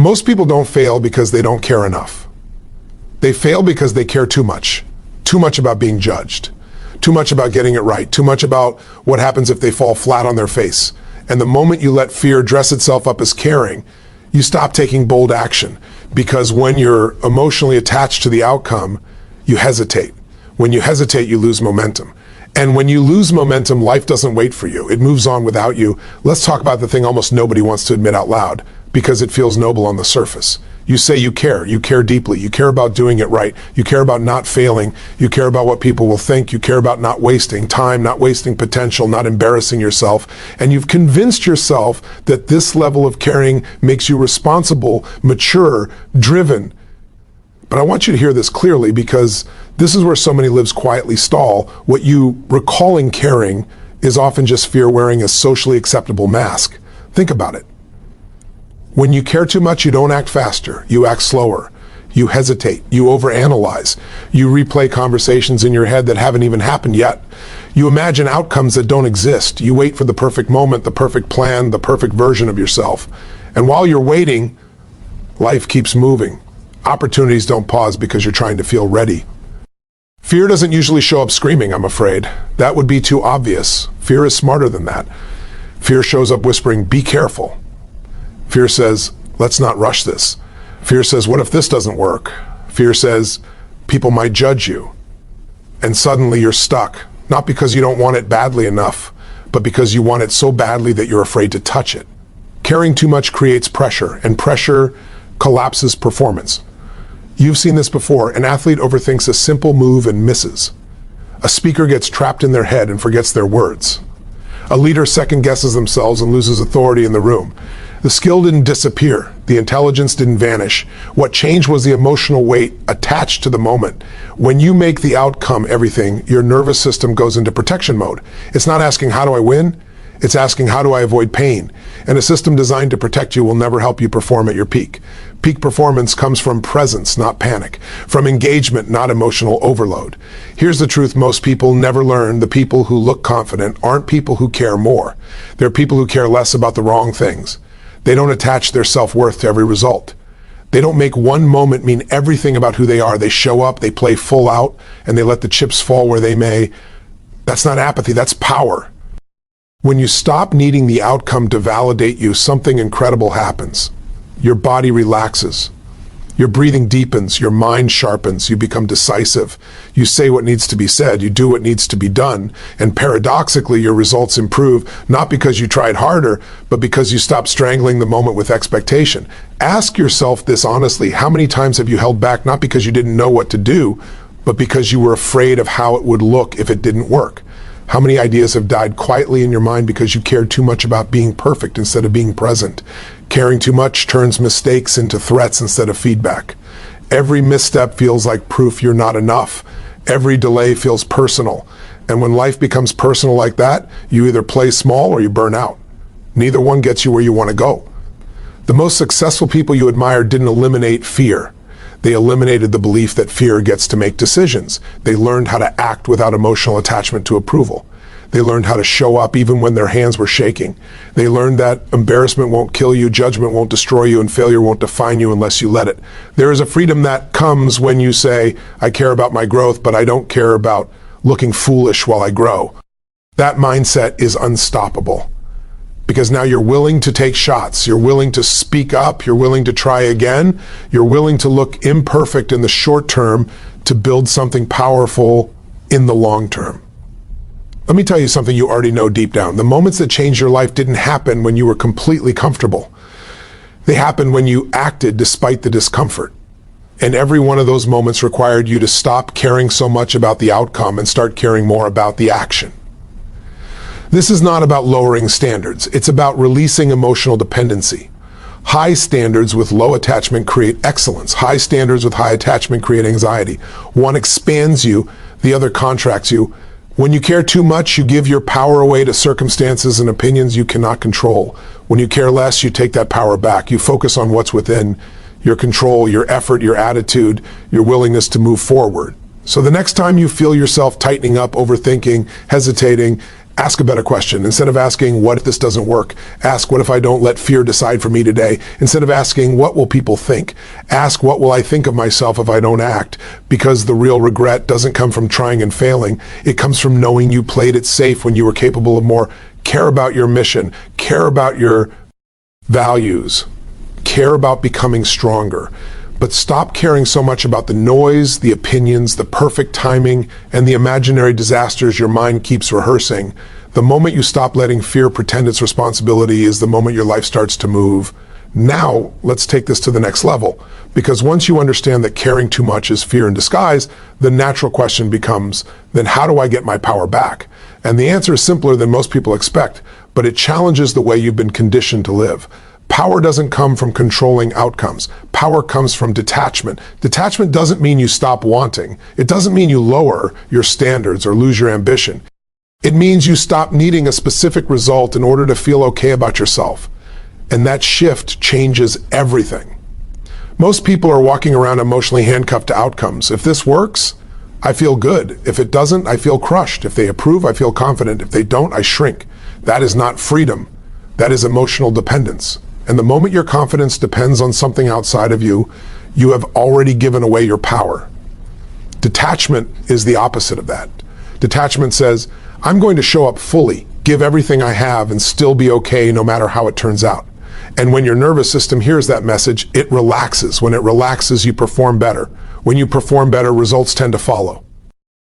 Most people don't fail because they don't care enough. They fail because they care too much about being judged, too much about getting it right, too much about what happens if they fall flat on their face. And the moment you let fear dress itself up as caring, you stop taking bold action, because when you're emotionally attached to the outcome, you hesitate. When you hesitate, you lose momentum. And when you lose momentum, life doesn't wait for you. It moves on without you. Let's talk about the thing almost nobody wants to admit out loud, because it feels noble on the surface. You say you care deeply, you care about doing it right, you care about not failing, you care about what people will think, you care about not wasting time, not wasting potential, not embarrassing yourself, and you've convinced yourself that this level of caring makes you responsible, mature, driven. But I want you to hear this clearly, because this is where so many lives quietly stall. What you recalling caring is often just fear wearing a socially acceptable mask. Think about it. When you care too much, you don't act faster, you act slower. You hesitate, you overanalyze, you replay conversations in your head that haven't even happened yet. You imagine outcomes that don't exist. You wait for the perfect moment, the perfect plan, the perfect version of yourself. And while you're waiting, life keeps moving. Opportunities don't pause because you're trying to feel ready. Fear doesn't usually show up screaming, I'm afraid. That would be too obvious. Fear is smarter than that. Fear shows up whispering, be careful. Fear says, let's not rush this. Fear says, what if this doesn't work? Fear says, people might judge you. And suddenly you're stuck, not because you don't want it badly enough, but because you want it so badly that you're afraid to touch it. Caring too much creates pressure, and pressure collapses performance. You've seen this before. An athlete overthinks a simple move and misses. A speaker gets trapped in their head and forgets their words. A leader second guesses themselves and loses authority in the room. The skill didn't disappear. The intelligence didn't vanish. What changed was the emotional weight attached to the moment. When you make the outcome everything, your nervous system goes into protection mode. It's not asking, how do I win? It's asking, how do I avoid pain? And a system designed to protect you will never help you perform at your peak. Peak performance comes from presence, not panic. From engagement, not emotional overload. Here's the truth most people never learn. The people who look confident aren't people who care more. They're people who care less about the wrong things. They don't attach their self-worth to every result. They don't make one moment mean everything about who they are. They show up, they play full out, and they let the chips fall where they may. That's not apathy, that's power. When you stop needing the outcome to validate you, something incredible happens. Your body relaxes. Your breathing deepens, your mind sharpens, you become decisive. You say what needs to be said, you do what needs to be done, and paradoxically your results improve, not because you tried harder, but because you stopped strangling the moment with expectation. Ask yourself this honestly, how many times have you held back not because you didn't know what to do, but because you were afraid of how it would look if it didn't work? How many ideas have died quietly in your mind because you cared too much about being perfect instead of being present? Caring too much turns mistakes into threats instead of feedback. Every misstep feels like proof you're not enough. Every delay feels personal. And when life becomes personal like that, you either play small or you burn out. Neither one gets you where you want to go. The most successful people you admire didn't eliminate fear. They eliminated the belief that fear gets to make decisions. They learned how to act without emotional attachment to approval. They learned how to show up even when their hands were shaking. They learned that embarrassment won't kill you, judgment won't destroy you, and failure won't define you unless you let it. There is a freedom that comes when you say, I care about my growth, but I don't care about looking foolish while I grow. That mindset is unstoppable. Because now you're willing to take shots, you're willing to speak up, you're willing to try again, you're willing to look imperfect in the short term to build something powerful in the long term. Let me tell you something you already know deep down. The moments that changed your life didn't happen when you were completely comfortable. They happened when you acted despite the discomfort. And every one of those moments required you to stop caring so much about the outcome and start caring more about the action. This is not about lowering standards. It's about releasing emotional dependency. High standards with low attachment create excellence. High standards with high attachment create anxiety. One expands you, the other contracts you. When you care too much, you give your power away to circumstances and opinions you cannot control. When you care less, you take that power back. You focus on what's within your control, your effort, your attitude, your willingness to move forward. So the next time you feel yourself tightening up, overthinking, hesitating, Ask a better question. Instead of asking, what if this doesn't work? Ask, what if I don't let fear decide for me today? Instead of asking, what will people think? Ask, what will I think of myself if I don't act? Because the real regret doesn't come from trying and failing. It comes from knowing you played it safe when you were capable of more. Care about your mission. Care about your values. Care about becoming stronger. But stop caring so much about the noise, the opinions, the perfect timing, and the imaginary disasters your mind keeps rehearsing. The moment you stop letting fear pretend its responsibility is the moment your life starts to move. Now, let's take this to the next level. Because once you understand that caring too much is fear in disguise, the natural question becomes, then how do I get my power back? And the answer is simpler than most people expect, but it challenges the way you've been conditioned to live. Power doesn't come from controlling outcomes. Power comes from detachment. Detachment doesn't mean you stop wanting. It doesn't mean you lower your standards or lose your ambition. It means you stop needing a specific result in order to feel okay about yourself. And that shift changes everything. Most people are walking around emotionally handcuffed to outcomes. If this works, I feel good. If it doesn't, I feel crushed. If they approve, I feel confident. If they don't, I shrink. That is not freedom. That is emotional dependence. And the moment your confidence depends on something outside of you, you have already given away your power. Detachment is the opposite of that. Detachment says, I'm going to show up fully, give everything I have, and still be okay no matter how it turns out. And when your nervous system hears that message, it relaxes. When it relaxes, you perform better. When you perform better, results tend to follow.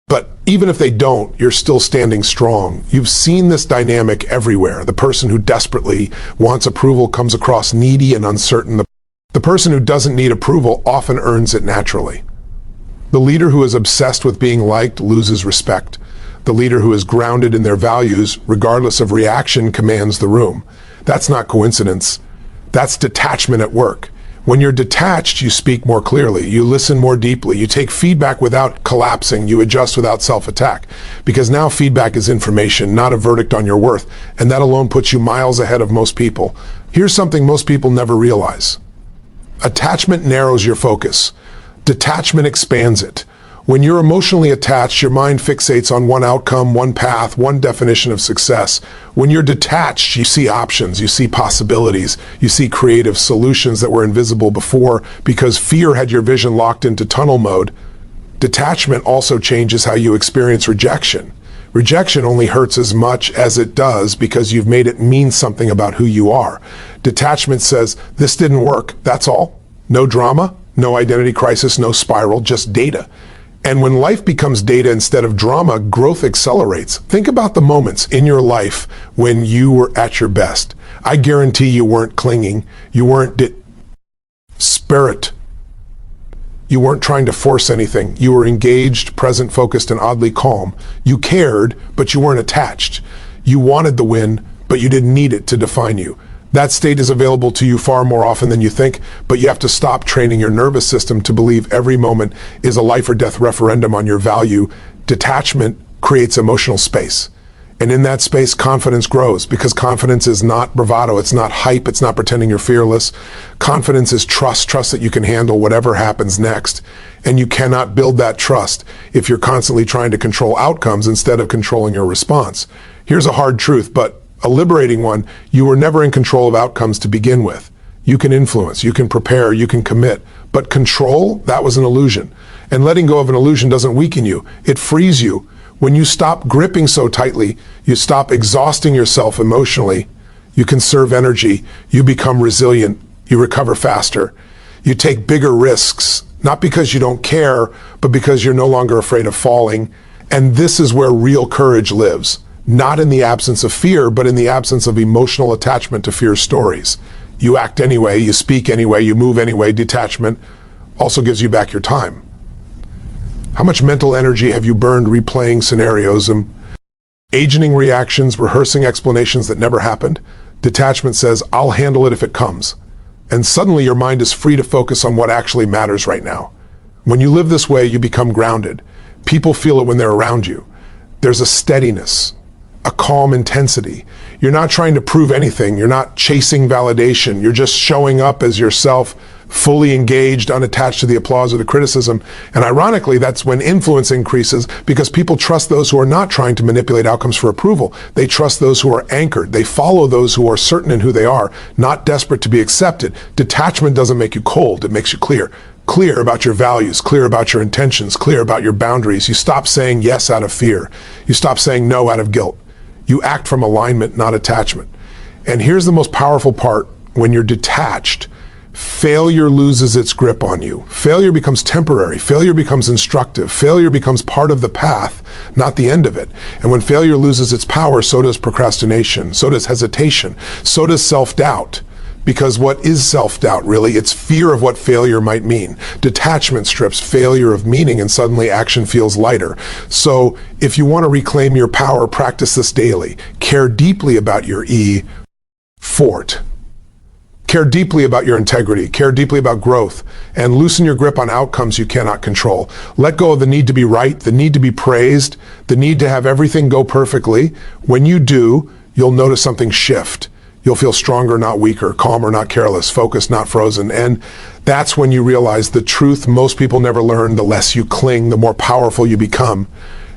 But even if they don't, you're still standing strong. You've seen this dynamic everywhere. The person who desperately wants approval comes across needy and uncertain. The person who doesn't need approval often earns it naturally. The leader who is obsessed with being liked loses respect. The leader who is grounded in their values, regardless of reaction, commands the room. That's not coincidence. That's detachment at work. When you're detached, you speak more clearly, you listen more deeply, you take feedback without collapsing, you adjust without self-attack. Because now feedback is information, not a verdict on your worth, and that alone puts you miles ahead of most people. Here's something most people never realize. Attachment narrows your focus. Detachment expands it. When you're emotionally attached, your mind fixates on one outcome, one path, one definition of success. When you're detached, you see options, you see possibilities, you see creative solutions that were invisible before because fear had your vision locked into tunnel mode. Detachment also changes how you experience rejection. Rejection only hurts as much as it does because you've made it mean something about who you are. Detachment says, this didn't work, that's all. No drama, no identity crisis, no spiral, just data. And when life becomes data instead of drama, growth accelerates. Think about the moments in your life when you were at your best. I guarantee you weren't clinging. You weren't spirit. You weren't trying to force anything. You were engaged, present, focused, and oddly calm. You cared, but you weren't attached. You wanted the win, but you didn't need it to define you. That state is available to you far more often than you think, but you have to stop training your nervous system to believe every moment is a life or death referendum on your value. Detachment creates emotional space. And in that space, confidence grows because confidence is not bravado. It's not hype. It's not pretending you're fearless. Confidence is trust that you can handle whatever happens next. And you cannot build that trust if you're constantly trying to control outcomes instead of controlling your response. Here's a hard truth, but a liberating one. You were never in control of outcomes to begin with. You can influence, you can prepare, you can commit, but control, that was an illusion. And letting go of an illusion doesn't weaken you, it frees you. When you stop gripping so tightly, you stop exhausting yourself emotionally, you conserve energy, you become resilient, you recover faster, you take bigger risks, not because you don't care, but because you're no longer afraid of falling. And this is where real courage lives. Not in the absence of fear, but in the absence of emotional attachment to fear stories. You act anyway, you speak anyway, you move anyway. Detachment also gives you back your time. How much mental energy have you burned replaying scenarios and agenting reactions, rehearsing explanations that never happened? Detachment says, I'll handle it if it comes. And suddenly your mind is free to focus on what actually matters right now. When you live this way, you become grounded. People feel it when they're around you. There's a steadiness, a calm intensity. You're not trying to prove anything. You're not chasing validation. You're just showing up as yourself fully engaged, unattached to the applause or the criticism. And ironically, that's when influence increases, because people trust those who are not trying to manipulate outcomes for approval. They trust those who are anchored. They follow those who are certain in who they are, not desperate to be accepted. Detachment doesn't make you cold, it makes you clear. Clear about your values, clear about your intentions, clear about your boundaries. You stop saying yes out of fear. You stop saying no out of guilt. You act from alignment, not attachment. And here's the most powerful part. When you're detached, failure loses its grip on you. Failure becomes temporary. Failure becomes instructive. Failure becomes part of the path, not the end of it. And when failure loses its power, so does procrastination, so does hesitation, so does self-doubt. Because what is self-doubt, really? It's fear of what failure might mean. Detachment strips failure of meaning, and suddenly action feels lighter. So if you want to reclaim your power, practice this daily. Care deeply about your fort. Care deeply about your integrity, care deeply about growth, and loosen your grip on outcomes you cannot control. Let go of the need to be right, the need to be praised, the need to have everything go perfectly. When you do, you'll notice something shift. You'll feel stronger, not weaker, calmer, not careless, focused, not frozen. And that's when you realize the truth most people never learn. The less you cling, the more powerful you become.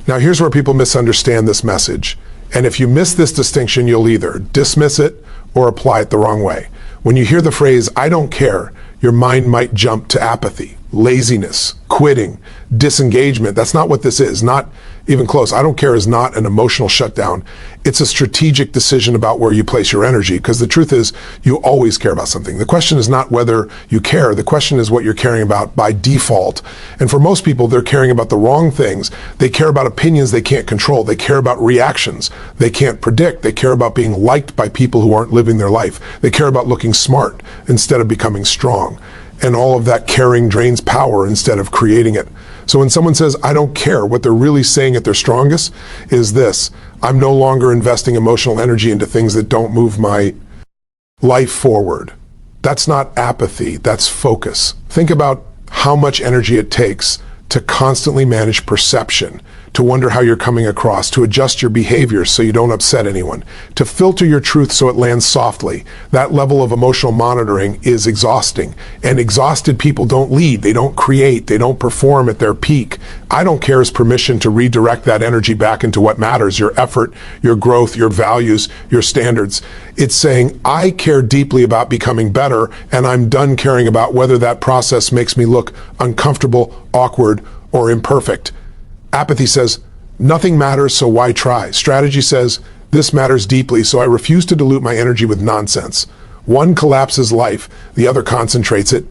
Now, here's where people misunderstand this message. And if you miss this distinction, you'll either dismiss it or apply it the wrong way. When you hear the phrase, "I don't care," your mind might jump to apathy, laziness, quitting, disengagement. That's not what this is, not even close. I don't care is not an emotional shutdown. It's a strategic decision about where you place your energy, because the truth is, you always care about something. The question is not whether you care. The question is what you're caring about by default. And for most people, they're caring about the wrong things. They care about opinions they can't control. They care about reactions they can't predict. They care about being liked by people who aren't living their life. They care about looking smart instead of becoming strong. And all of that caring drains power instead of creating it. So when someone says, "I don't care," what they're really saying at their strongest is this: I'm no longer investing emotional energy into things that don't move my life forward. That's not apathy, that's focus. Think about how much energy it takes to constantly manage perception, to wonder how you're coming across, to adjust your behavior so you don't upset anyone, to filter your truth so it lands softly. That level of emotional monitoring is exhausting. And exhausted people don't lead, they don't create, they don't perform at their peak. I don't care is permission to redirect that energy back into what matters: your effort, your growth, your values, your standards. It's saying, I care deeply about becoming better, and I'm done caring about whether that process makes me look uncomfortable, awkward, or imperfect. Apathy says, nothing matters, so why try? Strategy says, this matters deeply, so I refuse to dilute my energy with nonsense. One collapses life, the other concentrates it.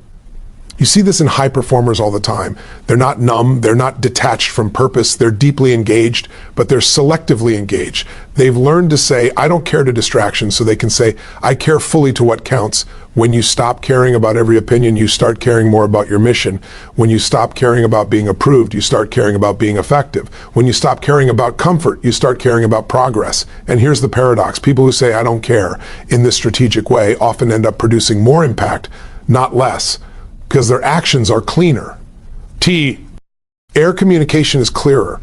You see this in high performers all the time. They're not numb, they're not detached from purpose, they're deeply engaged, but they're selectively engaged. They've learned to say, I don't care to distractions, so they can say, I care fully to what counts. When you stop caring about every opinion, you start caring more about your mission. When you stop caring about being approved, you start caring about being effective. When you stop caring about comfort, you start caring about progress. And here's the paradox. People who say, I don't care, in this strategic way often end up producing more impact, not less, because their actions are cleaner. Air communication is clearer.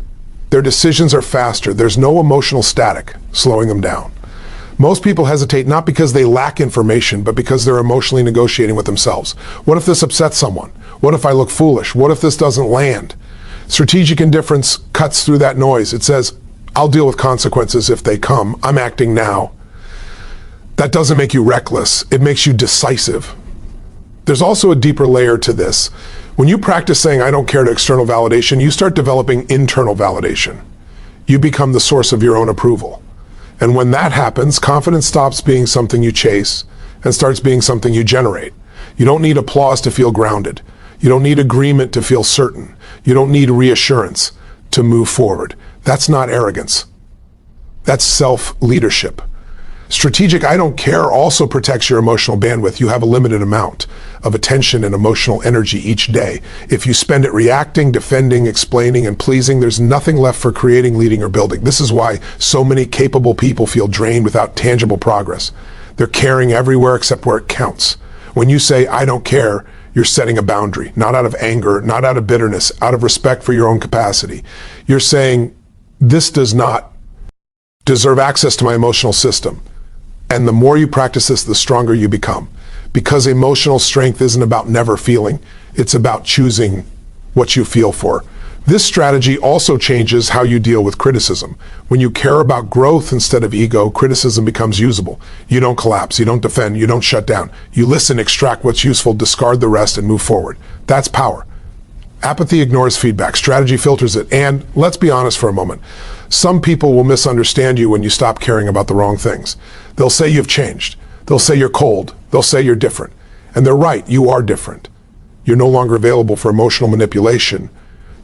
Their decisions are faster. There's no emotional static slowing them down. Most people hesitate not because they lack information, but because they're emotionally negotiating with themselves. What if this upsets someone? What if I look foolish? What if this doesn't land? Strategic indifference cuts through that noise. It says, I'll deal with consequences if they come. I'm acting now. That doesn't make you reckless. It makes you decisive. There's also a deeper layer to this. When you practice saying, I don't care to external validation, you start developing internal validation. You become the source of your own approval. And when that happens, confidence stops being something you chase and starts being something you generate. You don't need applause to feel grounded. You don't need agreement to feel certain. You don't need reassurance to move forward. That's not arrogance. That's self-leadership. Strategic I don't care also protects your emotional bandwidth. You have a limited amount of attention and emotional energy each day. If you spend it reacting, defending, explaining, and pleasing, there's nothing left for creating, leading, or building. This is why so many capable people feel drained without tangible progress. They're caring everywhere except where it counts. When you say, I don't care, you're setting a boundary, not out of anger, not out of bitterness, out of respect for your own capacity. You're saying, this does not deserve access to my emotional system. And the more you practice this, the stronger you become. because emotional strength isn't about never feeling. It's about choosing what you feel for. This strategy also changes how you deal with criticism. When you care about growth instead of ego, criticism becomes usable. You don't collapse, you don't defend, you don't shut down. You listen, extract what's useful, discard the rest, and move forward. That's power. Apathy ignores feedback, strategy filters it, and let's be honest for a moment. Some people will misunderstand you when you stop caring about the wrong things. They'll say you've changed. They'll say you're cold. They'll say you're different. And they're right, you are different. You're no longer available for emotional manipulation.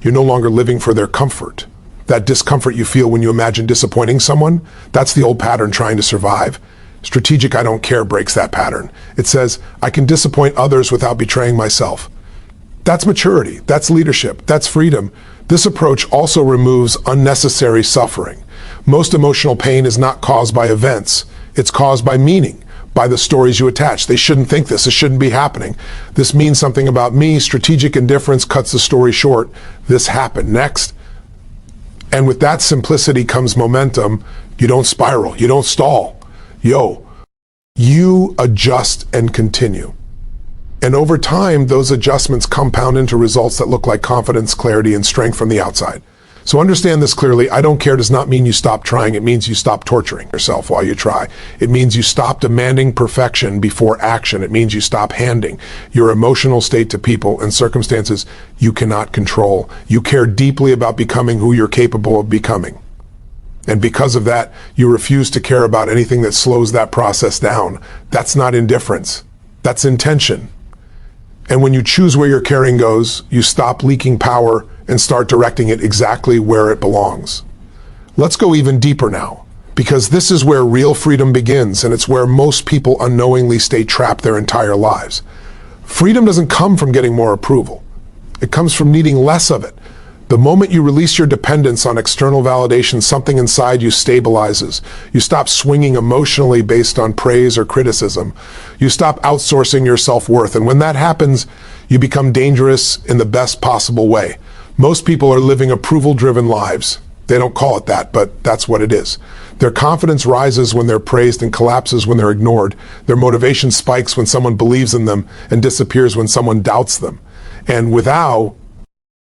You're no longer living for their comfort. That discomfort you feel when you imagine disappointing someone, that's the old pattern trying to survive. Strategic I don't care breaks that pattern. It says, I can disappoint others without betraying myself. That's maturity, that's leadership, that's freedom. This approach also removes unnecessary suffering. Most emotional pain is not caused by events. It's caused by meaning, by the stories you attach. They shouldn't think this shouldn't be happening. This means something about me. Strategic indifference cuts the story short. This happened next. And with that simplicity comes momentum. You don't spiral, you don't stall. You adjust and continue. And over time, those adjustments compound into results that look like confidence, clarity, and strength from the outside. So understand this clearly. I don't care does not mean you stop trying. It means you stop torturing yourself while you try. It means you stop demanding perfection before action. It means you stop handing your emotional state to people and circumstances you cannot control. You care deeply about becoming who you're capable of becoming. And because of that, you refuse to care about anything that slows that process down. That's not indifference. That's intention. And when you choose where your caring goes, you stop leaking power and start directing it exactly where it belongs. Let's go even deeper now, because this is where real freedom begins, and it's where most people unknowingly stay trapped their entire lives. Freedom doesn't come from getting more approval. It comes from needing less of it. The moment you release your dependence on external validation, something inside you stabilizes. You stop swinging emotionally based on praise or criticism. You stop outsourcing your self-worth, and when that happens, you become dangerous in the best possible way. Most people are living approval-driven lives. They don't call it that, but that's what it is. Their confidence rises when they're praised and collapses when they're ignored. Their motivation spikes when someone believes in them and disappears when someone doubts them. And without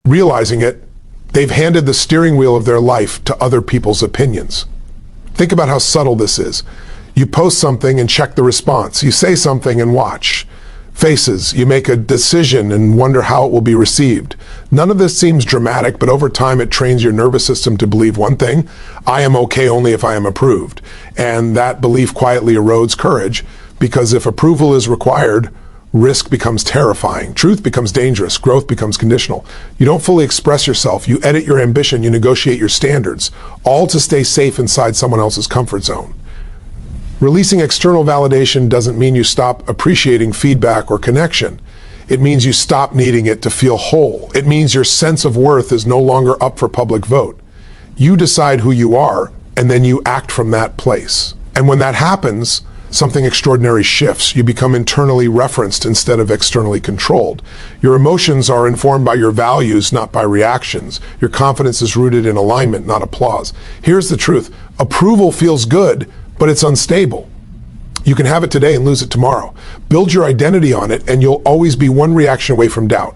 realizing it, they've handed the steering wheel of their life to other people's opinions. Think about how subtle this is. You post something and check the response. You say something and watch. Faces, you make a decision and wonder how it will be received. None of this seems dramatic, but over time it trains your nervous system to believe one thing: I am okay only if I am approved. And that belief quietly erodes courage, because if approval is required, risk becomes terrifying, truth becomes dangerous, growth becomes conditional. You don't fully express yourself, you edit your ambition, you negotiate your standards, all to stay safe inside someone else's comfort zone. Releasing external validation doesn't mean you stop appreciating feedback or connection. It means you stop needing it to feel whole. It means your sense of worth is no longer up for public vote. You decide who you are, and then you act from that place. And when that happens, something extraordinary shifts. You become internally referenced instead of externally controlled. Your emotions are informed by your values, not by reactions. Your confidence is rooted in alignment, not applause. Here's the truth. Approval feels good, but it's unstable. You can have it today and lose it tomorrow. Build your identity on it, and you'll always be one reaction away from doubt.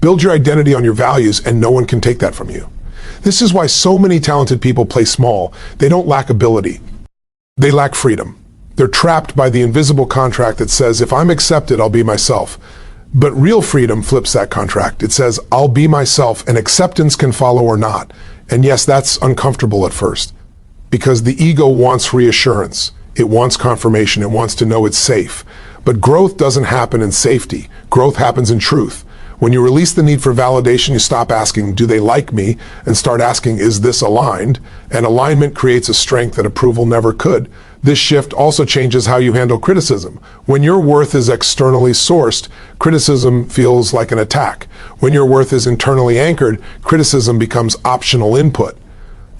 Build your identity on your values, and no one can take that from you. This is why so many talented people play small. They don't lack ability. They lack freedom. They're trapped by the invisible contract that says, if I'm accepted, I'll be myself. But real freedom flips that contract. It says, I'll be myself, and acceptance can follow or not. And yes, that's uncomfortable at first, because the ego wants reassurance. It wants confirmation. It wants to know it's safe. But growth doesn't happen in safety. Growth happens in truth. When you release the need for validation, you stop asking, do they like me? And start asking, is this aligned? And alignment creates a strength that approval never could. This shift also changes how you handle criticism. When your worth is externally sourced, criticism feels like an attack. When your worth is internally anchored, criticism becomes optional input.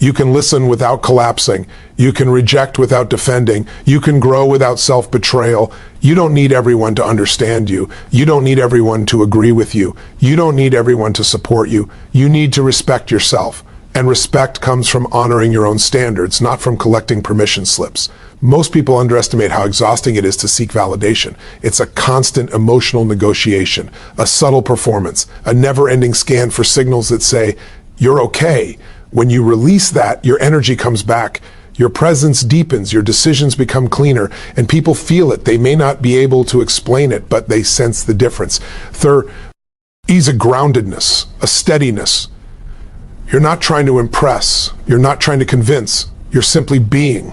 You can listen without collapsing. You can reject without defending. You can grow without self-betrayal. You don't need everyone to understand you. You don't need everyone to agree with you. You don't need everyone to support you. You need to respect yourself. And respect comes from honoring your own standards, not from collecting permission slips. Most people underestimate how exhausting it is to seek validation. It's a constant emotional negotiation, a subtle performance, a never-ending scan for signals that say, you're okay. When you release that, your energy comes back, your presence deepens, your decisions become cleaner, and people feel it. They may not be able to explain it, but they sense the difference. Third, ease a groundedness, a steadiness. You're not trying to impress. You're not trying to convince. You're simply being.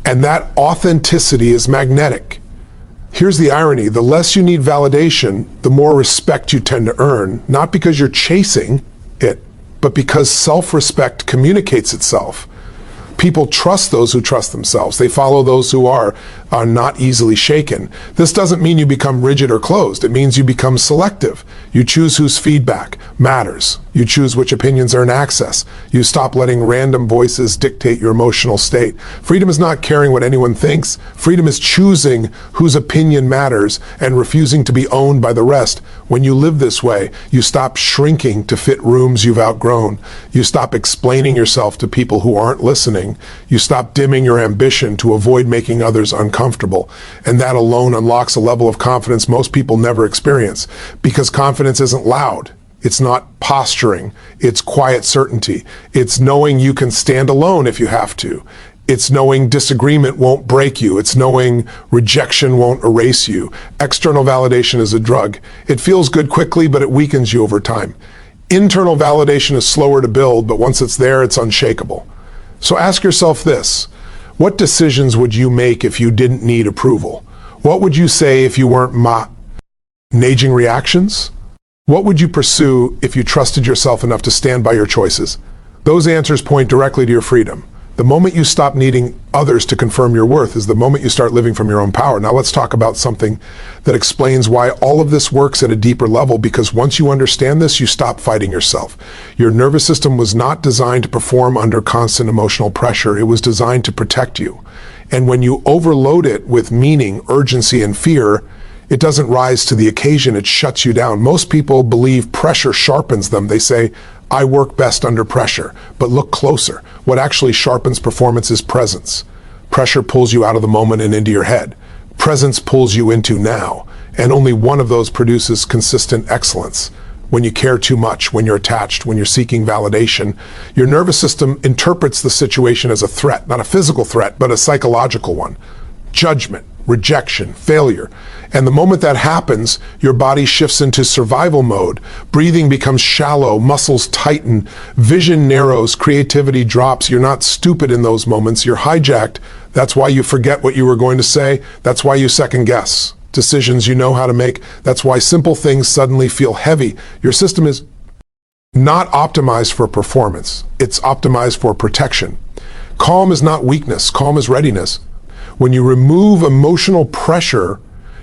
And that authenticity is magnetic. Here's the irony. The less you need validation, the more respect you tend to earn, not because you're chasing it, but because self-respect communicates itself. People trust those who trust themselves. They follow those who are not easily shaken. This doesn't mean you become rigid or closed. It means you become selective. You choose whose feedback matters. You choose which opinions earn access. You stop letting random voices dictate your emotional state. Freedom is not caring what anyone thinks. Freedom is choosing whose opinion matters and refusing to be owned by the rest. When you live this way, you stop shrinking to fit rooms you've outgrown. You stop explaining yourself to people who aren't listening. You stop dimming your ambition to avoid making others uncomfortable. And that alone unlocks a level of confidence most people never experience. Because confidence isn't loud. It's not posturing. It's quiet certainty. It's knowing you can stand alone if you have to. It's knowing disagreement won't break you. It's knowing rejection won't erase you. External validation is a drug. It feels good quickly, but it weakens you over time. Internal validation is slower to build, but once it's there, it's unshakable. So ask yourself this. What decisions would you make if you didn't need approval? What would you say if you weren't managing reactions? What would you pursue if you trusted yourself enough to stand by your choices? Those answers point directly to your freedom. The moment you stop needing others to confirm your worth is the moment you start living from your own power. Now let's talk about something that explains why all of this works at a deeper level, because once you understand this, you stop fighting yourself. Your nervous system was not designed to perform under constant emotional pressure. It was designed to protect you. And when you overload it with meaning, urgency, and fear, it doesn't rise to the occasion, it shuts you down. Most people believe pressure sharpens them. They say, I work best under pressure. But look closer. What actually sharpens performance is presence. Pressure pulls you out of the moment and into your head. Presence pulls you into now. And only one of those produces consistent excellence. When you care too much, when you're attached, when you're seeking validation, your nervous system interprets the situation as a threat, not a physical threat, but a psychological one. Judgment, rejection, failure. And the moment that happens, your body shifts into survival mode. Breathing becomes shallow, muscles tighten, vision narrows, creativity drops. You're not stupid in those moments, you're hijacked. That's why you forget what you were going to say. That's why you second guess decisions you know how to make. That's why simple things suddenly feel heavy. Your system is not optimized for performance. It's optimized for protection. Calm is not weakness. Calm is readiness. When you remove emotional pressure,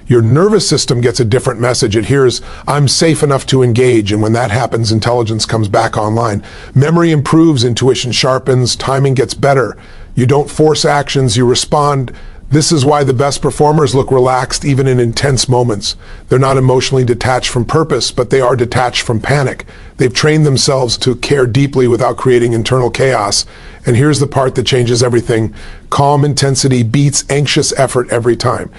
your nervous system gets a different message. It hears, I'm safe enough to engage. And when that happens, intelligence comes back online. Memory improves, intuition sharpens, timing gets better. You don't force actions, you respond. This is why the best performers look relaxed even in intense moments. They're not emotionally detached from purpose, but they are detached from panic. They've trained themselves to care deeply without creating internal chaos. And here's the part that changes everything. Calm intensity beats anxious effort every time.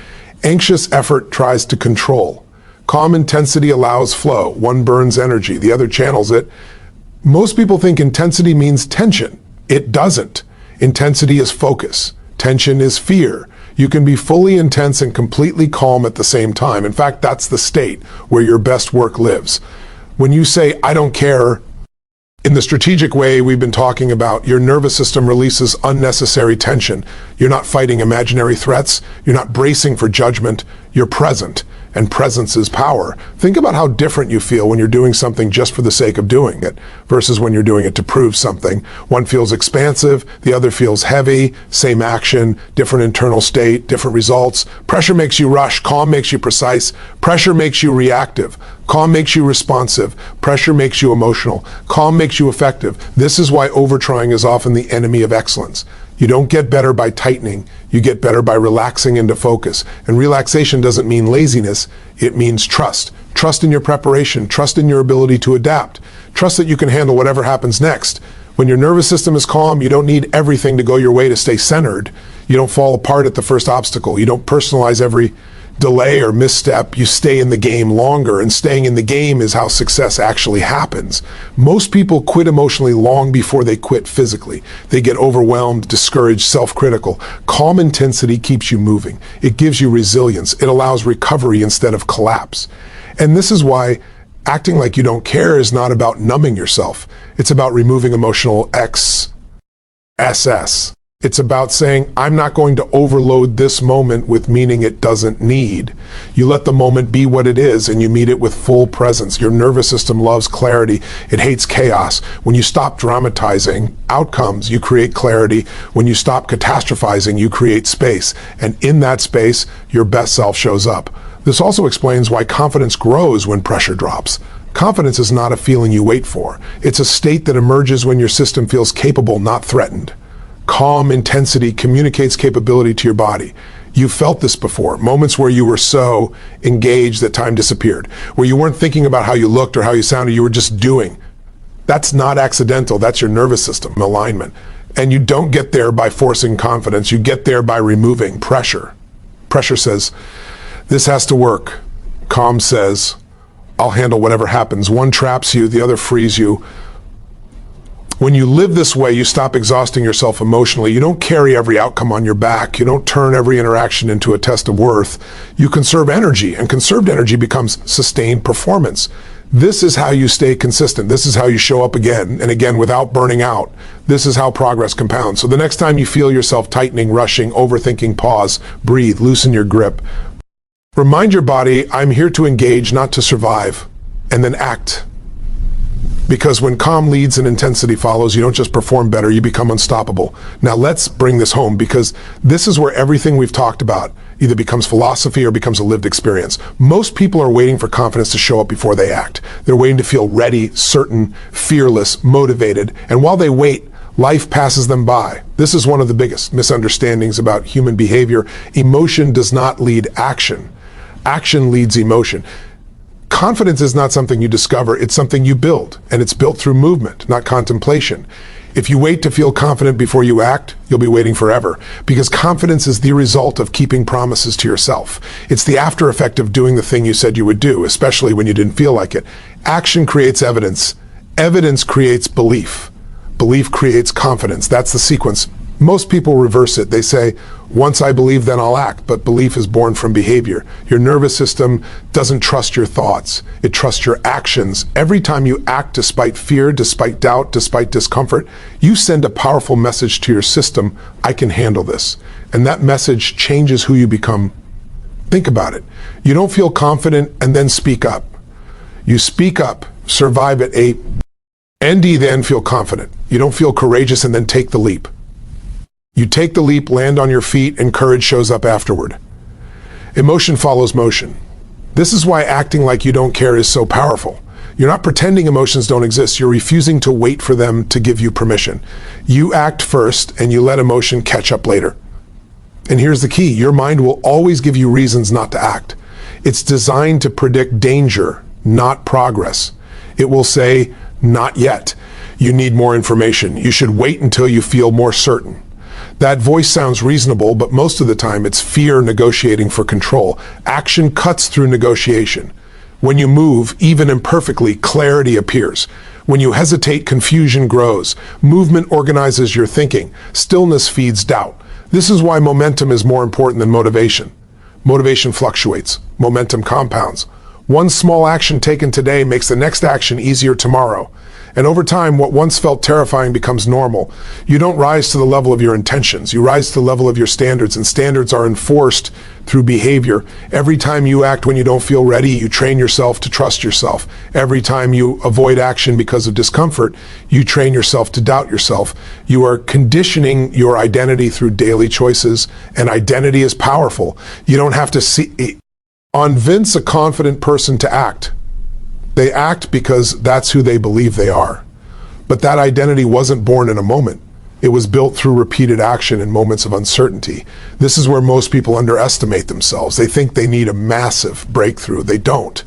Anxious effort tries to control. Calm intensity allows flow. One burns energy, the other channels it. Most people think intensity means tension. It doesn't. Intensity is focus. Tension is fear. You can be fully intense and completely calm at the same time. In fact, that's the state where your best work lives. When you say, I don't care, in the strategic way we've been talking about, your nervous system releases unnecessary tension. You're not fighting imaginary threats. You're not bracing for judgment. You're present. And presence is power. Think about how different you feel when you're doing something just for the sake of doing it versus when you're doing it to prove something. One feels expansive, the other feels heavy, same action, different internal state, different results. Pressure makes you rush, calm makes you precise. Pressure makes you reactive, calm makes you responsive. Pressure makes you emotional, calm makes you effective. This is why overtrying is often the enemy of excellence. You don't get better by tightening. You get better by relaxing into focus. And relaxation doesn't mean laziness. It means trust. Trust in your preparation. Trust in your ability to adapt. Trust that you can handle whatever happens next. When your nervous system is calm, you don't need everything to go your way to stay centered. You don't fall apart at the first obstacle. You don't personalize every delay or misstep. You stay in the game longer, and staying in the game is how success actually happens. Most people quit emotionally long before they quit physically. They get overwhelmed, discouraged, self-critical. Calm intensity keeps you moving. It gives you resilience. It allows recovery instead of collapse. And this is why acting like you don't care is not about numbing yourself. It's about removing emotional excess. It's about saying, I'm not going to overload this moment with meaning it doesn't need. You let the moment be what it is, and you meet it with full presence. Your nervous system loves clarity. It hates chaos. When you stop dramatizing outcomes, you create clarity. When you stop catastrophizing, you create space. And in that space, your best self shows up. This also explains why confidence grows when pressure drops. Confidence is not a feeling you wait for. It's a state that emerges when your system feels capable, not threatened. Calm intensity communicates capability to your body. You've felt this before, moments where you were so engaged that time disappeared, where you weren't thinking about how you looked or how you sounded, you were just doing. That's not accidental, that's your nervous system alignment. And you don't get there by forcing confidence, you get there by removing pressure. Pressure says, this has to work. Calm says, I'll handle whatever happens. One traps you, the other frees you. When you live this way, you stop exhausting yourself emotionally. You don't carry every outcome on your back. You don't turn every interaction into a test of worth. You conserve energy, and conserved energy becomes sustained performance. This is how you stay consistent. This is how you show up again and again without burning out. This is how progress compounds. So the next time you feel yourself tightening, rushing, overthinking, pause, breathe, loosen your grip. Remind your body, I'm here to engage, not to survive, and then act. Because when calm leads and intensity follows, you don't just perform better, you become unstoppable. Now let's bring this home, because this is where everything we've talked about either becomes philosophy or becomes a lived experience. Most people are waiting for confidence to show up before they act. They're waiting to feel ready, certain, fearless, motivated. And while they wait, life passes them by. This is one of the biggest misunderstandings about human behavior. Emotion does not lead action. Action leads emotion. Confidence is not something you discover, it's something you build, and it's built through movement, not contemplation. If you wait to feel confident before you act, you'll be waiting forever, because confidence is the result of keeping promises to yourself. It's the after effect of doing the thing you said you would do, especially when you didn't feel like it. Action creates evidence. Evidence creates belief. Belief creates confidence. That's the sequence. Most people reverse it. They say, once I believe, then I'll act. But belief is born from behavior. Your nervous system doesn't trust your thoughts. It trusts your actions. Every time you act despite fear, despite doubt, despite discomfort, you send a powerful message to your system, I can handle this. And that message changes who you become. Think about it. You don't feel confident and then speak up. You speak up, survive at ND, then feel confident. You don't feel courageous and then take the leap. You take the leap, land on your feet, and courage shows up afterward. Emotion follows motion. This is why acting like you don't care is so powerful. You're not pretending emotions don't exist. You're refusing to wait for them to give you permission. You act first, and you let emotion catch up later. And here's the key. Your mind will always give you reasons not to act. It's designed to predict danger, not progress. It will say, not yet. You need more information. You should wait until you feel more certain. That voice sounds reasonable, but most of the time it's fear negotiating for control. Action cuts through negotiation. When you move, even imperfectly, clarity appears. When you hesitate, confusion grows. Movement organizes your thinking. Stillness feeds doubt. This is why momentum is more important than motivation. Motivation fluctuates. Momentum compounds. One small action taken today makes the next action easier tomorrow. And over time, what once felt terrifying becomes normal. You don't rise to the level of your intentions. You rise to the level of your standards, and standards are enforced through behavior. Every time you act when you don't feel ready, you train yourself to trust yourself. Every time you avoid action because of discomfort, you train yourself to doubt yourself. You are conditioning your identity through daily choices, and identity is powerful. You don't have to convince a confident person to act. They act because that's who they believe they are. But that identity wasn't born in a moment. It was built through repeated action in moments of uncertainty. This is where most people underestimate themselves. They think they need a massive breakthrough. They don't.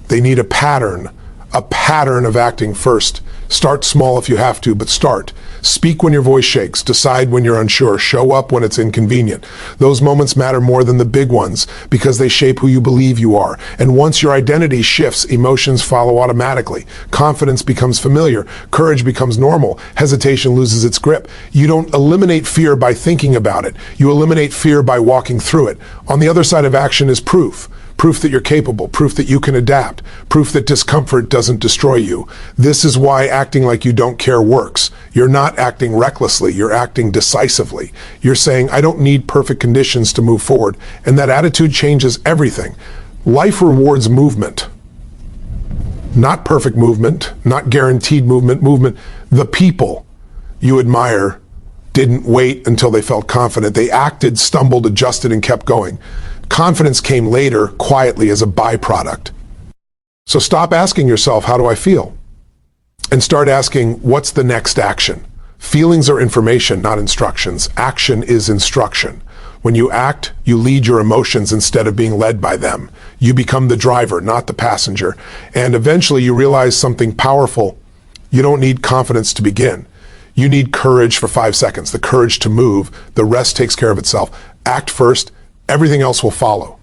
They need a pattern of acting first, Start small if you have to, but start. Speak when your voice shakes. Decide when you're unsure. Show up when it's inconvenient. Those moments matter more than the big ones because they shape who you believe you are. And once your identity shifts, emotions follow automatically. Confidence becomes familiar. Courage becomes normal. Hesitation loses its grip. You don't eliminate fear by thinking about it. You eliminate fear by walking through it. On the other side of action is proof. Proof that you're capable, proof that you can adapt, proof that discomfort doesn't destroy you. This is why acting like you don't care works. You're not acting recklessly, you're acting decisively. You're saying, I don't need perfect conditions to move forward, and that attitude changes everything. Life rewards movement. Not perfect movement, not guaranteed movement. The people you admire didn't wait until they felt confident. They acted, stumbled, adjusted, and kept going. Confidence came later, quietly, as a byproduct. So stop asking yourself, how do I feel? And start asking, what's the next action? Feelings are information, not instructions. Action is instruction. When you act, you lead your emotions instead of being led by them. You become the driver, not the passenger. And eventually you realize something powerful. You don't need confidence to begin. You need courage for 5 seconds, the courage to move. The rest takes care of itself. Act first. Everything else will follow.